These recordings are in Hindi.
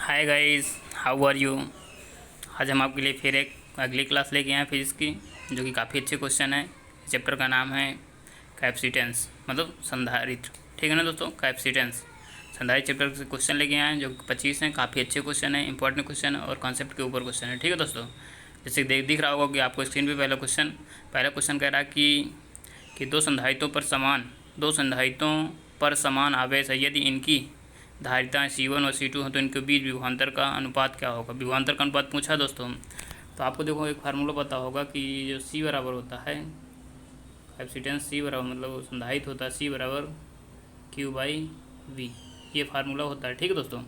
Hi guys, how are you. आज हम आपके लिए फिर एक अगली क्लास लेके आए हैं फिजिक्स की, जो कि काफ़ी अच्छे क्वेश्चन है। चैप्टर का नाम है कैपेसिटेंस, मतलब संधारित्र। ठीक है ना दोस्तों, कैपेसिटेंस संधारित्र चैप्टर से क्वेश्चन लेके आए हैं, जो 25 हैं। काफ़ी अच्छे क्वेश्चन है, इंपॉर्टेंट क्वेश्चन है और कॉन्सेप्ट के ऊपर क्वेश्चन है। ठीक है दोस्तों, जैसे दिख रहा होगा कि आपको स्क्रीन पर पहला क्वेश्चन कह रहा है कि दो संधारित्रों पर समान आवेश है। यदि इनकी धारिताएं C1 और C2 हैं तो इनके बीच विभवांतर का अनुपात क्या होगा। विभवांतर का अनुपात पूछा दोस्तों, तो आपको देखो एक फार्मूला पता होगा कि जो C बराबर होता है कैपेसिटेंस, C बराबर मतलब संधारित होता है C बराबर Q/V। ये फार्मूला होता है। ठीक है दोस्तों,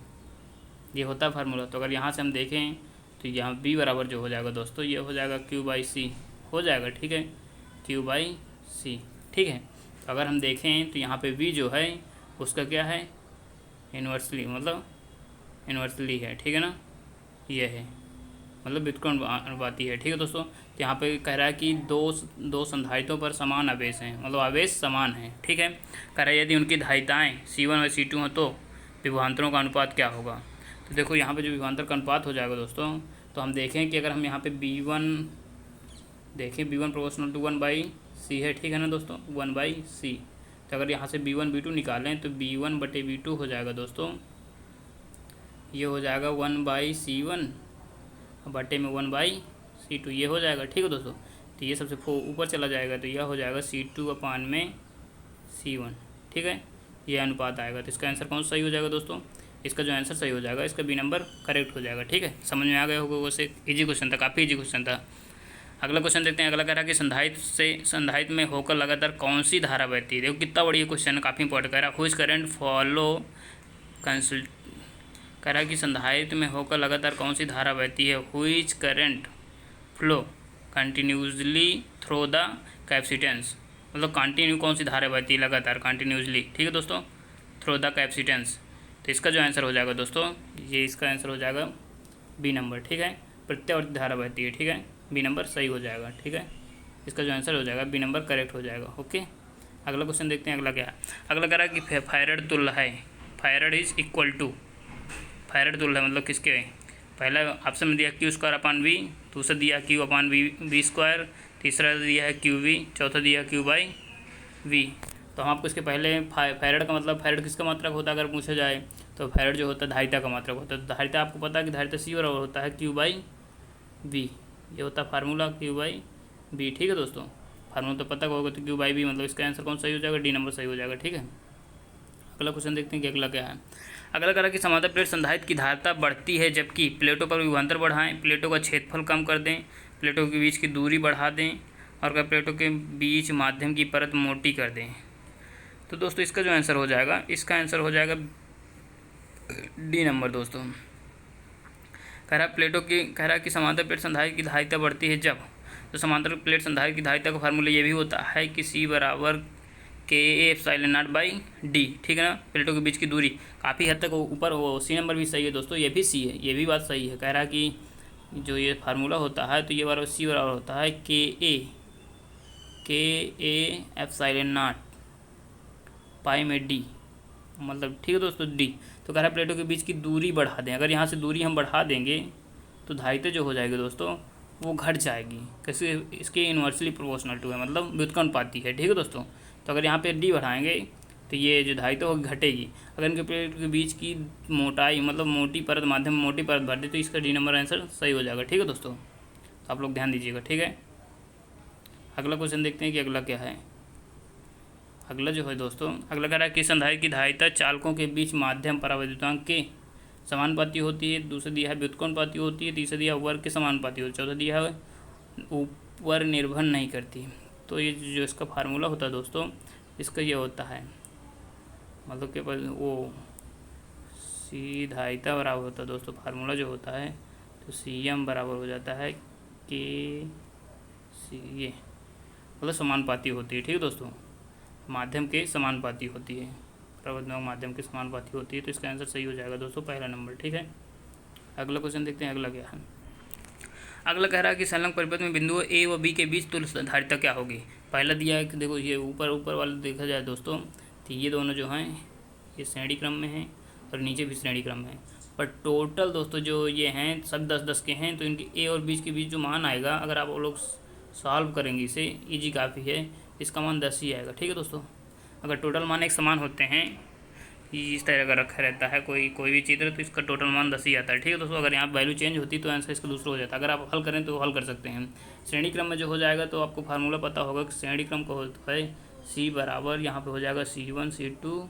ये होता है फार्मूला। तो अगर यहाँ से हम देखें तो यहाँ B बराबर जो हो जाएगा दोस्तों, ये हो जाएगा Q/C हो जाएगा। ठीक है, Q/C। ठीक है, तो अगर हम देखें तो यहाँ पे V जो है उसका क्या है, इन्वर्सली, मतलब इन्वर्सली है। ठीक है ना, ये है मतलब व्युत्क्रम अनुपाती है। ठीक है दोस्तों, तो यहाँ पे कह रहा है कि दो संधारित्रों पर समान आवेश हैं, मतलब आवेश समान है। ठीक है, कह रहा है यदि उनकी धारिताएं C1 और C2 हैं तो विभवांतरों का अनुपात क्या होगा। तो देखो यहाँ पे जो विभवांतर का अनुपात हो जाएगा दोस्तों, तो हम देखें कि अगर हम यहाँ पे B1 देखें, B1 प्रोपोर्शनल टू 1/C है। ठीक है ना दोस्तों, 1/C। तो अगर यहाँ से B1 B2 निकालें तो B1/B2 हो जाएगा दोस्तों, ये हो जाएगा 1/C1 बटे में 1/C2, ये हो जाएगा। ठीक है दोस्तों, तो ये सबसे ऊपर चला जाएगा तो यह हो जाएगा C2/C1। ठीक है, ये अनुपात आएगा। तो इसका आंसर कौन सा सही हो जाएगा दोस्तों, इसका जो आंसर सही हो जाएगा, इसका B नंबर करेक्ट हो जाएगा। ठीक है, समझ में आ गया होगा। वैसे ईजी क्वेश्चन था, काफ़ी ईजी क्वेश्चन था। अगला क्वेश्चन देखते हैं। अगला कह रहा है कि संधारित्र में होकर लगातार कौन सी धारा बहती है। देखो कितना बढ़िया क्वेश्चन है, काफ़ी इंपॉर्टेंट। कह रहा है व्हिच करंट फॉलो कंसल्ट, कह रहा है कि संधारित्र में होकर लगातार कौन सी धारा बहती है। Which current flow continuously through the capacitance, मतलब कंटिन्यू कौन सी धारा बहती है लगातार, कंटिन्यूसली। ठीक है दोस्तों, थ्रू द कैपेसिटेंस। तो इसका जो आंसर हो जाएगा दोस्तों, ये इसका आंसर हो जाएगा B नंबर। ठीक है, प्रत्यावर्ती धारा बहती है। ठीक है, B नंबर सही हो जाएगा। ठीक है, इसका जो आंसर हो जाएगा B नंबर करेक्ट हो जाएगा। ओके, अगला क्वेश्चन देखते हैं। अगला क्या है, अगला कह रहा है कि फैराड तुल्य है, farad is equal to, farad तुल्य है मतलब किसके, पहला ऑप्शन में दिया Q²/V, दूसरा दिया Q/V², तीसरा दिया है QV, चौथा दिया Q/V। तो हम आपको इसके पहले फैराड का मतलब, फैराड किसका मात्रक होता है अगर पूछा जाए तो फैराड जो होता है धारिता का मात्रक होता है। धारिता आपको पता है कि धारिता C बराबर होता है Q/V, ये होता है फार्मूला Q/V। ठीक है दोस्तों, फार्मूला तो पता होगा, तो Q/V मतलब इसका आंसर कौन सही हो जाएगा, D नंबर सही हो जाएगा। ठीक है, अगला क्वेश्चन देखते हैं कि अगला क्या है। अगला कह रहा है कि समांतर प्लेट संधारित्र की धारिता बढ़ती है जबकि प्लेटों पर विभवांतर बढ़ाएं, प्लेटों का क्षेत्रफल कम कर दें, प्लेटों के बीच की दूरी बढ़ा दें और क्या प्लेटों के बीच माध्यम की परत मोटी कर दें। तो दोस्तों इसका जो आंसर हो जाएगा, इसका आंसर हो जाएगा D नंबर दोस्तों। कह रहा है कि समांतर प्लेट संधारित्र की धारिता बढ़ती है जब, तो समांतर प्लेट संधारित्र की धारिता का फार्मूला ये भी होता है कि C बराबर KA/0/D। ठीक है ना, प्लेटों के बीच की दूरी। काफ़ी हद तक ऊपर वो C नंबर भी सही है दोस्तों, ये भी C है, ये भी बात सही है। कह रहा है कि जो ये फार्मूला होता है तो ये बराबर C बराबर होता है KA/0 पाई में D, मतलब ठीक है दोस्तों D। तो कह रहा है प्लेटों के बीच की दूरी बढ़ा दें, अगर यहाँ से दूरी हम बढ़ा देंगे तो धारिता जो हो जाएगी दोस्तों वो घट जाएगी। कैसे, इसके इन्वर्सली प्रोपोर्शनल टू है, मतलब व्युत्क्रमानुपाती है। ठीक है दोस्तों, तो अगर यहाँ पे D बढ़ाएंगे तो ये जो धारिता वो घटेगी। अगर इनके प्लेट के बीच की मोटाई, मतलब मोटी परत, माध्यम में मोटी परत बढ़ दे तो इसका D नंबर आंसर सही हो जाएगा। ठीक है दोस्तों, तो आप लोग ध्यान दीजिएगा। ठीक है, अगला क्वेश्चन देखते हैं कि अगला क्या है। अगला जो है दोस्तों, अगला कह रहा है कि संधारित्र की धारिता चालकों के बीच माध्यम परावैद्युतांक के समानुपाती होती है, दूसरा दिया है व्युत्क्रमानुपाती होती है, तीसरा दिया वर्ग के समानुपाती होती है, चौथा दिया है ऊपर निर्भर नहीं करती। तो ये जो इसका फार्मूला होता है दोस्तों, इसका ये होता है, मतलब कि वो C धारिता बराबर होता है दोस्तों, फार्मूला जो होता है तो CM बराबर हो जाता है KC, ये मतलब समानुपाती होती है। ठीक है दोस्तों, माध्यम के समानुपाती होती है, प्रवर्धक माध्यम के समानुपाती होती है। तो इसका आंसर सही हो जाएगा दोस्तों, पहला नंबर। ठीक है, अगला क्वेश्चन देखते हैं। अगला क्या है, अगला कह रहा है कि संलग्न परिपथ में बिंदुओं A व B के बीच तुल्य धारिता क्या होगी। पहला दिया है कि देखो ये ऊपर वाला देखा जाए दोस्तों, तो ये दोनों जो हैं ये श्रेणी क्रम में हैं, और नीचे भी श्रेणी क्रम है। पर टोटल दोस्तों जो ये हैं सब 10-10 के हैं, तो इनके ए और बी के बीच जो मान आएगा, अगर आप लोग सॉल्व करेंगे इसे, ईजी काफ़ी है, इसका मान 10 ही आएगा। ठीक है दोस्तों, अगर टोटल मान एक समान होते हैं, इस तरह का रखा रहता है कोई भी चित्र, तो इसका टोटल मान 10 ही आता है। ठीक है दोस्तों, अगर यहाँ वैल्यू चेंज होती तो आंसर इसका दूसरा हो जाता। अगर आप हल करें तो हल कर सकते हैं। श्रेणी क्रम में जो हो जाएगा, तो आपको फार्मूला पता होगा कि श्रेणी क्रम का होता है सी बराबर, यहाँ पे हो जाएगा C1 C2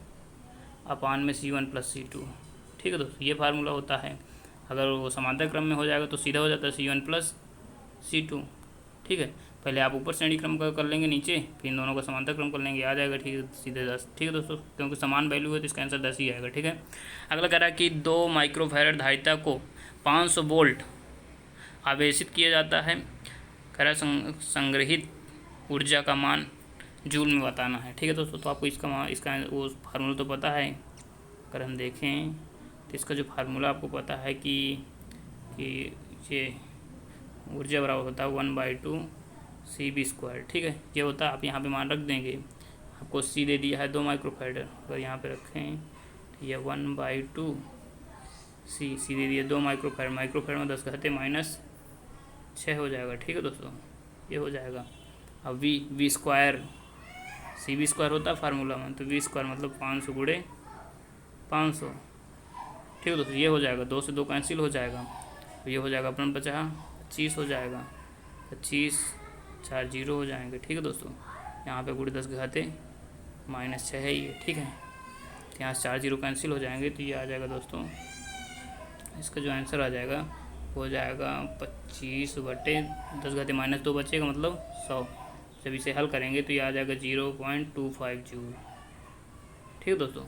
अपान में C1 + C2। ठीक है दोस्तों, ये फार्मूला होता है। अगर वो समांतर क्रम में हो जाएगा तो सीधा हो जाता है C1 + C2। ठीक है, पहले आप ऊपर श्रेणी क्रम का कर लेंगे नीचे, फिर इन दोनों का समांतर क्रम कर लेंगे, आ जाएगा ठीक है सीधे 10। ठीक है दोस्तों, क्योंकि समान वैल्यू है तो इसका आंसर 10 ही आएगा। ठीक है, अगला कह रहा है कि 2 माइक्रोफैरड धारिता को 500 वोल्ट आवेशित किया जाता है। कह रहा है संग्रहित ऊर्जा का मान जूल में बताना है। ठीक है दोस्तों, तो आपको इसका वो फार्मूला तो पता है। अगर हम देखें तो इसका जो फार्मूला आपको पता है कि ये ऊर्जा बराबर होता है 1/2 CV²। ठीक है, ये होता है, आप यहाँ पे मान रख देंगे। आपको C दे दिया है 2 माइक्रोफैरड, अगर यहाँ पे रखें तो ये 1/2 C दे दिया 2 माइक्रोफैरड में 10 घाते -6 हो जाएगा। ठीक है दोस्तों, ये हो जाएगा। अब V² CV² होता है फार्मूला में, तो V² मतलब 500 × 500। ठीक है दोस्तों, ये हो जाएगा, 2 से 2 कैंसिल हो जाएगा, तो ये हो जाएगा अपना 25 हो जाएगा, 25 4 0 हो जाएंगे। ठीक है दोस्तों, यहाँ पे × 10 घाते -6 है ये। ठीक है, तो यहाँ 4 0 कैंसिल हो जाएंगे, तो ये आ जाएगा दोस्तों, इसका जो आंसर आ जाएगा हो जाएगा 25/10 घाते -2 बचेगा, मतलब 100। जब इसे हल करेंगे तो ये आ जाएगा 0.25 जूल। ठीक है दोस्तों,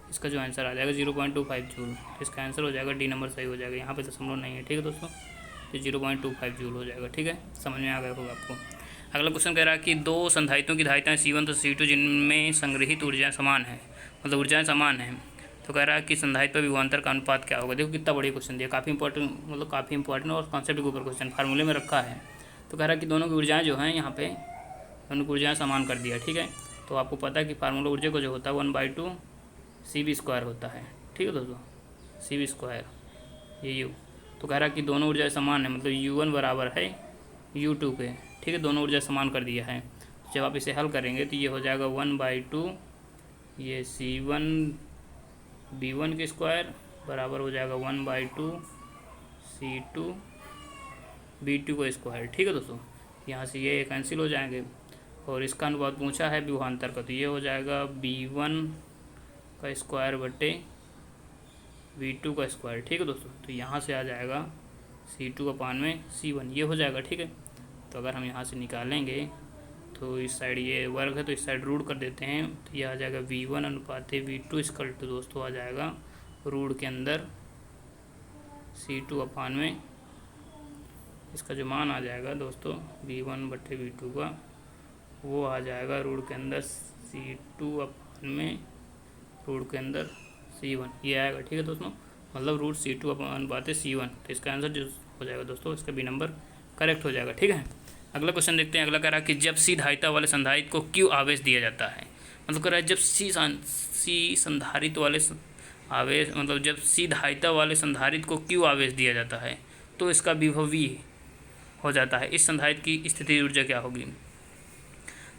इसका जो आंसर आ जाएगा 0.25 जूल, तो इसका आंसर हो जाएगा डी नंबर सही हो जाएगा। यहाँ पे दशमलव नहीं है। ठीक है दोस्तों, तो 0.25 जूल हो जाएगा। ठीक है, समझ में आ गया होगा आपको। अगला क्वेश्चन कह रहा है कि 2 संधारित्रों की धारिताएं C1 तो C2 जिनमें संग्रहित ऊर्जाएं समान है, मतलब ऊर्जाएं समान हैं, तो कह रहा है कि संधारित्र विभवांतर का अनुपात क्या होगा। देखो कितना बड़ी क्वेश्चन दिया, काफ़ी इंपॉर्टेंट और कॉन्सेप्ट के ऊपर क्वेश्चन फार्मूले में रखा है। तो कह रहा है कि दोनों की ऊर्जाएँ जो हैं यहाँ पे, दोनों की ऊर्जाएँ समान कर दिया। ठीक है, तो आपको पता है कि फार्मूला ऊर्जा को जो होता है 1/2 CV² होता है। ठीक है दोस्तों, CV² ये U। तो कह रहा है कि दोनों ऊर्जाएं समान है, मतलब U1 बराबर है U2 के। ठीक है, दोनों ऊर्जा समान कर दिया है। जब आप इसे हल करेंगे तो ये हो जाएगा 1/2 ये C1 B1 के स्क्वायर बराबर हो जाएगा 1/2 C2 B2 का स्क्वायर। ठीक है दोस्तों, यहाँ से ये कैंसिल हो जाएंगे, और इसका अनुपात पूछा है विभवांतर का, तो ये हो जाएगा B1 का स्क्वायर बटे V2 का स्क्वायर। ठीक है दोस्तों, तो यहाँ से आ जाएगा C2 अपान में C1, ये हो जाएगा। ठीक है, तो अगर हम यहाँ से निकालेंगे तो इस साइड ये वर्ग है, तो इस साइड रूट कर देते हैं, तो ये आ जाएगा V1 अनुपात V2 इक्वल टू दोस्तों आ जाएगा रूट के अंदर C2 अपान में, इसका जो मान आ जाएगा दोस्तों V1 बटे V2 का, वो आ जाएगा रूट के अंदर C2 अपान में रूट के अंदर C1, ये आएगा। ठीक है दोस्तों, मतलब √C2 अनुपात C1, तो इसका आंसर जो हो जाएगा दोस्तों, इसका बी नंबर करेक्ट हो जाएगा। ठीक है, अगला क्वेश्चन देखते हैं। अगला कह रहा है कि जब C धारिता वाले संधारित्र को Q आवेश दिया जाता है, मतलब कह रहा है जब C संधारित्र वाले आवेश, मतलब जब C धारिता वाले संधारित्र को Q आवेश दिया जाता है तो इसका विभव V हो जाता है। इस संधारित्र की स्थितिज ऊर्जा क्या होगी।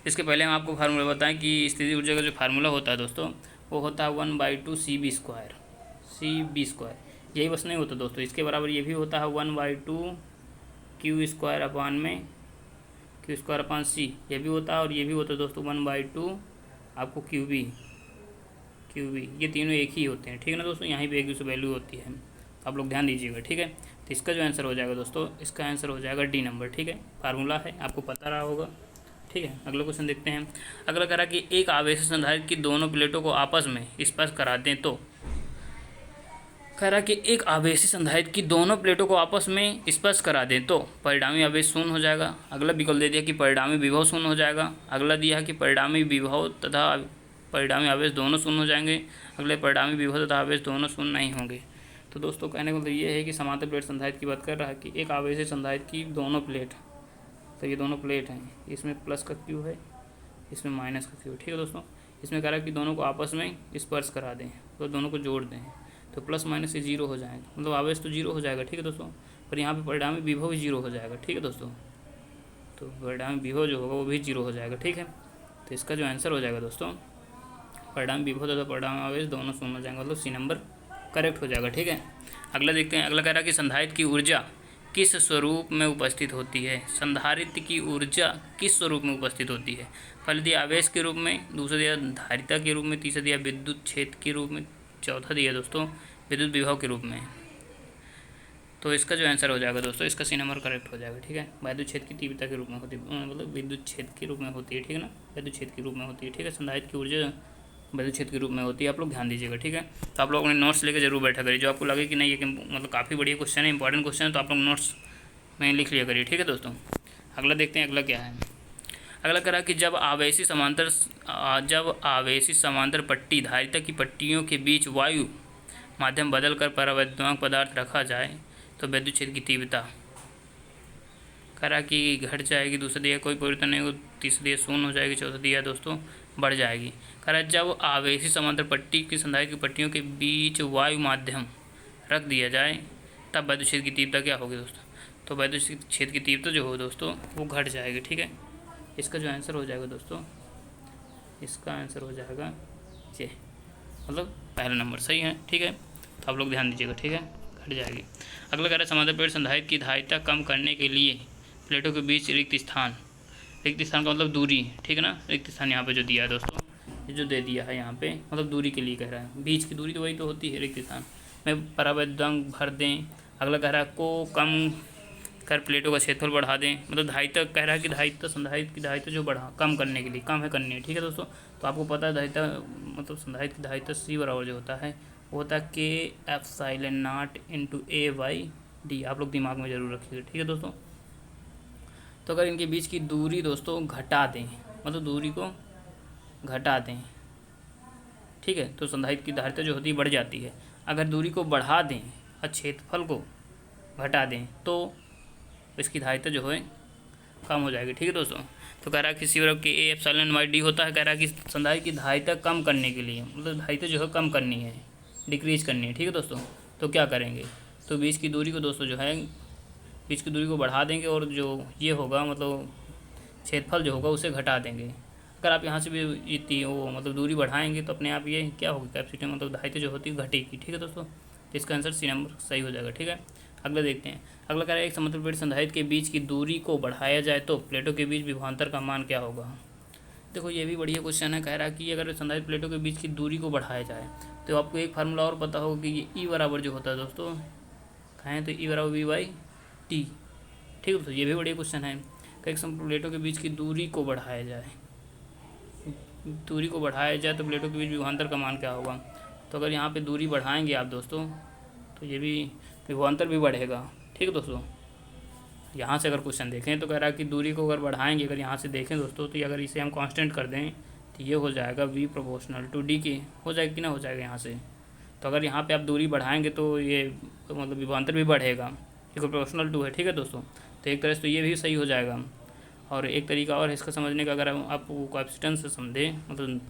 इसके पहले हम आपको फार्मूला बताएं कि स्थितिज ऊर्जा का जो फार्मूला होता है दोस्तों, वो होता है 1/2 CV²। यही बस नहीं होता दोस्तों, इसके बराबर ये भी होता है 1/2 Q² अपान में Q² अपान C, ये भी होता है, और ये भी होता है दोस्तों 1/2 आपको QV, ये तीनों एक ही होते हैं। ठीक है ना दोस्तों, यहाँ पे एक दूसरी वैल्यू होती है, आप लोग ध्यान दीजिएगा। ठीक है, तो इसका जो आंसर हो जाएगा दोस्तों, इसका आंसर हो जाएगा डी नंबर। ठीक है, फार्मूला है, आपको पता रहा होगा। ठीक है, अगला क्वेश्चन देखते हैं। अगला कह रहा है कि एक आवेशित संधारित्र की दोनों प्लेटों को आपस में स्पर्श करा दें तो, कह रहा है कि एक आवेशित संधारित्र की दोनों प्लेटों को आपस में स्पर्श करा दें तो परिणामी आवेश शून्य हो जाएगा। अगला विकल्प दे दिया कि परिणामी विभव शून्य हो जाएगा। अगला दिया कि परिणामी विभव तथा परिणामी आवेश दोनों शून्य हो जाएंगे। अगले परिणामी विभव तथा आवेश दोनों शून्य नहीं होंगे। तो दोस्तों कहने का मतलब ये है कि समांतर प्लेट संधारित्र की बात कर रहा है कि एक आवेशित संधारित्र की दोनों प्लेट, तो ये दोनों प्लेट हैं, इसमें प्लस का Q है, इसमें माइनस का Q। ठीक है दोस्तों, इसमें कह रहा है कि दोनों को आपस में स्पर्श करा दें, तो दोनों को जोड़ दें। तो प्लस माइनस ये जीरो हो जाएगा, मतलब आवेश तो जीरो हो जाएगा, ठीक है दोस्तों। पर यहाँ पे परिणामी विभव भी जीरो हो जाएगा, ठीक है दोस्तों। तो परिणामी विभव जो होगा वो भी जीरो हो जाएगा, ठीक है। तो इसका जो आंसर हो जाएगा दोस्तों, परिणाम विभव तथा परिणाम आवेश दोनों शून्य हो जाएंगे, मतलब सी नंबर करेक्ट हो जाएगा, ठीक है। अगला देखते हैं। अगला कह रहा है कि संधारित्र की ऊर्जा किस स्वरूप में उपस्थित होती है। संधारित्र की ऊर्जा किस स्वरूप में उपस्थित होती है। पहले दिया आवेश के रूप में, दूसरा दिया धारिता के रूप में, तीसरा दिया विद्युत क्षेत्र के रूप में, चौथा दिया दोस्तों विद्युत विभव के रूप में। तो इसका जो आंसर हो जाएगा दोस्तों, इसका सी नंबर करेक्ट हो जाएगा, ठीक है। विद्युत क्षेत्र की तीव्रता के रूप में होती है, मतलब विद्युत क्षेत्र के रूप में होती है, ठीक है ना, विद्युत क्षेत्र के रूप में होती है, ठीक है। संधारित्र की ऊर्जा विद्युत क्षेत्र के रूप में होती है, आप लोग ध्यान दीजिएगा, ठीक है। तो आप लोग अपने नोट्स लेकर जरूर बैठा करिए, जो आपको लगे कि नहीं ये मतलब काफ़ी बढ़िया क्वेश्चन है, इंपॉर्टेंट क्वेश्चन है, तो आप लोग नोट्स में लिख लिया करिए, ठीक है दोस्तों। अगला देखते हैं, अगला क्या है। अगला करा कि जब आवेशी समांतर पट्टी धारिता की पट्टियों के बीच वायु माध्यम बदल कर परावैद्युतांक पदार्थ रखा जाए तो विद्युत क्षेत्र की तीव्रता करा कि घट जाएगी, दूसरा दिया कोई परिवर्तन नहीं हो, तीसरा दिया शून्य हो जाएगी, चौथा दिया दोस्तों बढ़ जाएगी। करा जब आवेशी समांतर पट्टी की संधारित्र की पट्टियों के बीच वायु माध्यम रख दिया जाए तब विद्युत क्षेत्र की तीव्रता क्या होगी दोस्तों। तो विद्युत क्षेत्र की तीव्रता जो हो दोस्तों वो घट जाएगी, ठीक है। इसका जो आंसर हो जाएगा दोस्तों, इसका आंसर हो जाएगा ये, मतलब पहला नंबर सही है, ठीक है। तो आप लोग ध्यान दीजिएगा, ठीक है, घट जाएगी। अगला कह रहा है समांतर प्लेट संधारित्र की धारिता कम करने के लिए प्लेटों के बीच रिक्त स्थान का मतलब दूरी, ठीक है ना। रिक्त स्थान यहाँ पे जो दिया है दोस्तों, ये जो दे दिया है यहाँ पे मतलब दूरी के लिए कह रहा है, बीच की दूरी तो वही तो होती है रिक्त स्थान में परावैद्युतांक भर दें। अगला कह रहा है को कम कर प्लेटों का क्षेत्रफल बढ़ा दें, मतलब धारिता कह रहा है कि धारिता संधारित्र की धारिता जो बढ़ा कम करने के लिए, कम है करनी है, ठीक है दोस्तों। तो आपको पता है धारिता मतलब संधारित्र की धारिता सी बराबर जो होता है वो होता है के epsilon not into A by D, आप लोग दिमाग में जरूर रखिएगा, ठीक है दोस्तों। तो अगर इनके बीच की दूरी दोस्तों घटा दें, मतलब दूरी को घटा दें, ठीक है, तो संधारित्र की धारिता जो होती है बढ़ जाती है। अगर दूरी को बढ़ा दें और क्षेत्रफल को घटा दें तो इसकी धारिता जो है कम हो जाएगी, ठीक है दोस्तों। तो कह रहा है कि सी बराबर के ए एप्सिलॉन बाई डी होता है। कह रहा है कि संधारित्र की धारिता कम करने के लिए, मतलब धारिता जो है कम करनी है, डिक्रीज करनी है, ठीक है दोस्तों। तो क्या करेंगे, तो बीच की दूरी को दोस्तों जो है बीच की दूरी को बढ़ा देंगे और जो ये होगा मतलब क्षेत्रफल जो होगा उसे घटा देंगे। अगर आप यहाँ से भी इतनी वो मतलब दूरी बढ़ाएंगे तो अपने आप ये क्या होगी कैपेसिटी मतलब धारिता जो होती है घटेगी, ठीक है दोस्तों। तो इसका आंसर सी नंबर सही हो जाएगा, ठीक है। अगला देखते हैं। अगला कह रहा है एक समांतर प्लेट संधारित्र के बीच की दूरी को बढ़ाया जाए तो प्लेटों के बीच विभवांतर का मान क्या होगा। देखो ये भी बढ़िया क्वेश्चन है। कह रहा है कि अगर संधारित्र प्लेटों के बीच की दूरी को बढ़ाया जाए तो आपको एक फार्मूला और पता होगा कि ये ई बराबर जो होता है दोस्तों कहें तो ई बराबर वी बाई टी, ठीक है दोस्तों। ये भी बढ़िया क्वेश्चन है। कई प्लेटों के बीच की दूरी को बढ़ाया जाए तो प्लेटों के बीच विभवांतर का मान क्या होगा। तो अगर यहाँ पे दूरी बढ़ाएंगे आप दोस्तों तो ये भी विभवांतर भी बढ़ेगा, ठीक है दोस्तों। यहाँ से अगर क्वेश्चन देखें तो कह रहा है कि दूरी को अगर बढ़ाएंगे, अगर यहाँ से देखें दोस्तों तो अगर इसे हम कांस्टेंट कर दें तो ये हो जाएगा v प्रोपोर्शनल टू डी के, हो जाएगा कि ना हो जाएगा यहाँ से। तो अगर यहाँ पे आप दूरी बढ़ाएंगे तो ये मतलब विभवांतर भी बढ़ेगा, ये प्रोपोर्शनल टू है, ठीक है दोस्तों। तो एक तरह से तो ये भी सही हो जाएगा। और एक तरीका और इसका समझने का, अगर आप कोएफिशिएंट से समझें मतलब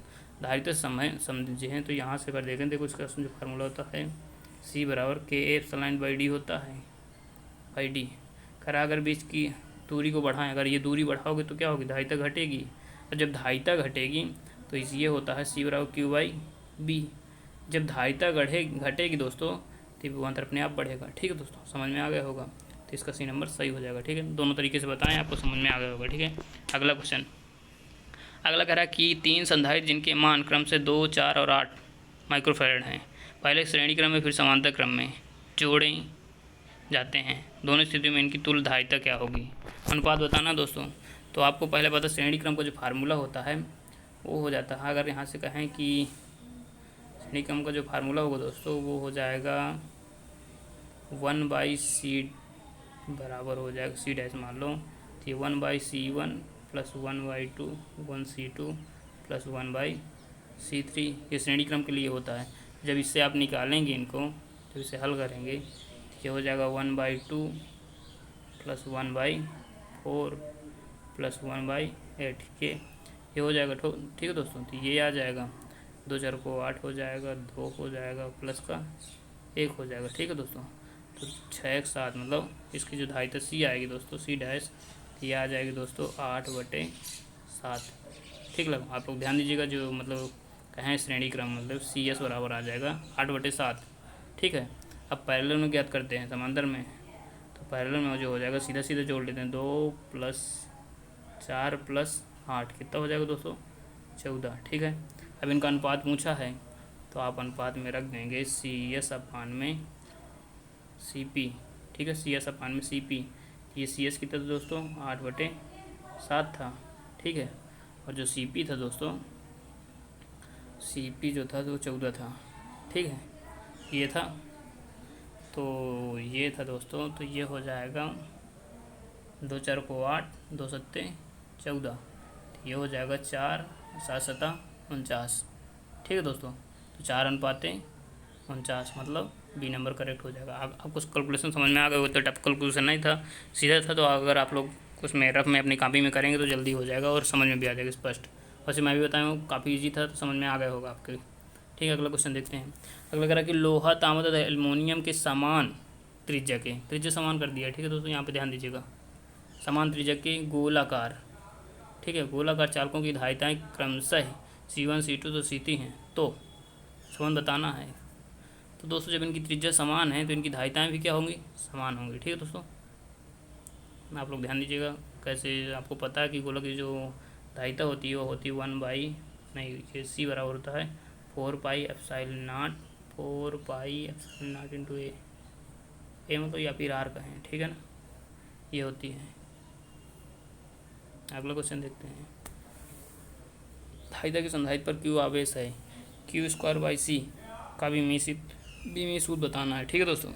धारिता से समझें तो यहाँ से अगर देखें देखो इसका जो फार्मूला होता है सी बराबर के एप्सिलॉन बाई डी होता है बाई डी। खरा अगर बीच की दूरी को बढ़ाएं, अगर ये दूरी बढ़ाओगे तो क्या होगी धारिता घटेगी, और जब धारिता घटेगी तो ये होता है सी बराबर क्यू बाई बी। जब धारिता घटेगी दोस्तों तो विभवांतर अपने आप बढ़ेगा, ठीक है दोस्तों। समझ में आ गया होगा। तो इसका सी नंबर सही हो जाएगा, ठीक है। दोनों तरीके से बताएं, आपको समझ में आ गया होगा, ठीक है। अगला क्वेश्चन। अगला कह रहा है कि 3 संधारित्र जिनके मान क्रम से 2, 4 और 8 माइक्रोफैराड हैं पहले श्रेणी क्रम में फिर समांतर क्रम में जोड़े जाते हैं, दोनों स्थितियों में इनकी तुल्य धारिता क्या होगी। अनुपात बताना दोस्तों। तो आपको पहले पता श्रेणी क्रम का जो फार्मूला होता है वो हो जाता है, अगर यहाँ से कहें कि श्रेणी क्रम का जो फार्मूला होगा दोस्तों वो हो जाएगा 1/c बराबर हो जाएगा सी डैश मान लो, तो ये 1/c1 plus 1/2 1c2 plus 1/c3 ये श्रेणी क्रम के लिए होता है। जब इससे आप निकालेंगे इनको, जब इसे हल करेंगे तो ये हो जाएगा 1/2 प्लस 1/4 प्लस 1/8 ये हो जाएगा, ठीक है दोस्तों। तो ये आ जाएगा 2 4 को 8 हो जाएगा, 2 हो जाएगा प्लस का 1 हो जाएगा। ठीक है दोस्तों, तो 6 1 7 मतलब इसकी जो धारिता सी आएगी दोस्तों, सी डैश, ये आ जाएगी दोस्तों 8/7। ठीक लगा, आप लोग ध्यान दीजिएगा, जो मतलब कहें श्रेणी क्रम मतलब सी एस बराबर आ जाएगा 8/7। ठीक है, अब पैरेलल में ज्ञात करते हैं समांतर में, तो पैरेलल में जो हो जाएगा सीधा सीधा जोड़ लेते हैं, 2 + 4 + 8 कितना हो जाएगा दोस्तों, 14। ठीक है, अब इनका अनुपात पूछा है तो आप अनुपात में रख देंगे सी एस अपान में सी पी। ठीक है, सी एस अपान में सी पी, ये सी एस कितना था दोस्तों, 8/7 था। ठीक है, और जो सी पी था दोस्तों, सी पी जो था तो 14 था। ठीक है, ये था, तो ये था दोस्तों, तो ये हो जाएगा 2 4 को 8, 2 7 14, ये हो जाएगा 4 7 7 49। ठीक है दोस्तों, तो 4:49 मतलब बी नंबर करेक्ट हो जाएगा। आपको कैलकुलेशन समझ में आ गया हो तो टफ कैलकुलेशन नहीं था, सीधा था, तो अगर आप लोग उसमें रफ में अपनी कॉपी में करेंगे तो जल्दी हो जाएगा और समझ में भी आ जाएगा स्पष्ट। वैसे मैं भी बताया हूँ काफ़ी ईजी था, तो समझ में आ गया होगा आपके। ठीक है, अगला क्वेश्चन देखते हैं। अगला कह रहा है कि लोहा, तांबा तथा एल्युमिनियम के समान त्रिज्या समान कर दिया। ठीक है दोस्तों, यहाँ पे ध्यान दीजिएगा, समान त्रिज्या के गोलाकार, ठीक है, गोलाकार चालकों की धारिताएं क्रमशः C1 C2 तो C3 हैं, तो संबंध बताना है। तो दोस्तों जब इनकी त्रिज्या समान है तो इनकी धारिताएं भी क्या होंगी, समान होंगी। ठीक है दोस्तों, आप लोग ध्यान दीजिएगा कैसे, आपको पता है कि गोलक की जो धारिता होती है वो होती है 1 नहीं, ये C बराबर होता है 4πε0 × A मतलब या फिर R कहें। ठीक है ना, ये होती है। अगला क्वेश्चन देखते हैं। धारिता की संधारित्र पर Q आवेश है, Q²/C का विमीय सूत्र बताना है। ठीक है दोस्तों,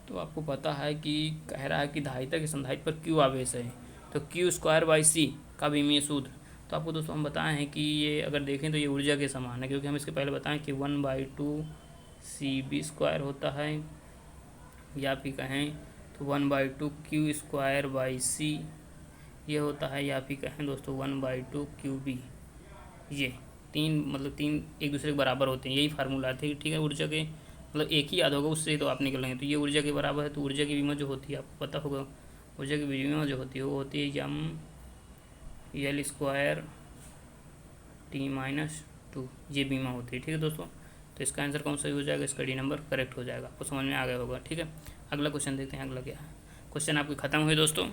तो आपको पता है कि कह रहा है कि धारिता की संधारित्र पर Q आवेश है, तो Q²/C का विमीय सूत्र, तो आपको दोस्तों हम बताए हैं कि ये अगर देखें तो ये ऊर्जा के समान है, क्योंकि हम इसके पहले बताएं कि 1/2 CB² होता है, या फिर कहें तो 1/2 Q²/C ये होता है, या फिर कहें दोस्तों 1/2 QB। ये तीन एक दूसरे के बराबर होते हैं, यही फार्मूला थे। ठीक है, ऊर्जा के मतलब एक ही याद होगा, उससे तो आप निकलेंगे। तो ये ऊर्जा के बराबर है, तो ऊर्जा की विमा जो होती है आपको पता होगा, ऊर्जा की विमा जो होती है वो होती है mL² T-2, ये बीमा होती है। ठीक है दोस्तों, तो इसका आंसर कौन सा हो जाएगा, इसका डी नंबर करेक्ट हो जाएगा। आपको समझ में आ गया होगा। ठीक है, अगला क्वेश्चन देखते हैं। अगला क्या है, क्वेश्चन आपके खत्म हुए दोस्तों।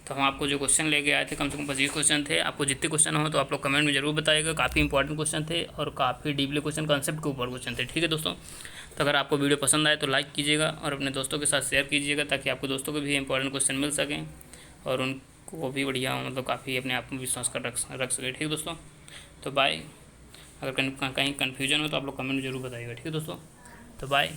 तो हम आपको जो क्वेश्चन लेके आए थे कम से कम 25 क्वेश्चन थे। आपको जितने क्वेश्चन हो तो आप लोग कमेंट में जरूर बताइएगा। काफ़ी इंपॉर्टेंट क्वेश्चन थे और काफ़ी डीपली क्वेश्चन कंसेप्ट के ऊपर क्वेश्चन थे। ठीक है दोस्तों, तो अगर आपको वीडियो पसंद आए तो लाइक कीजिएगा और अपने दोस्तों के साथ शेयर कीजिएगा, ताकि आपको दोस्तों को भी इंपॉर्टेंट क्वेश्चन मिल सकें और उनको भी बढ़िया मतलब काफ़ी अपने आप में विश्वास कर रख सके। ठीक है दोस्तों, तो बाय। अगर कहीं कन्फ्यूजन हो तो आप लोग कमेंट में जरूर बताइएगा। ठीक है दोस्तों, तो बाय।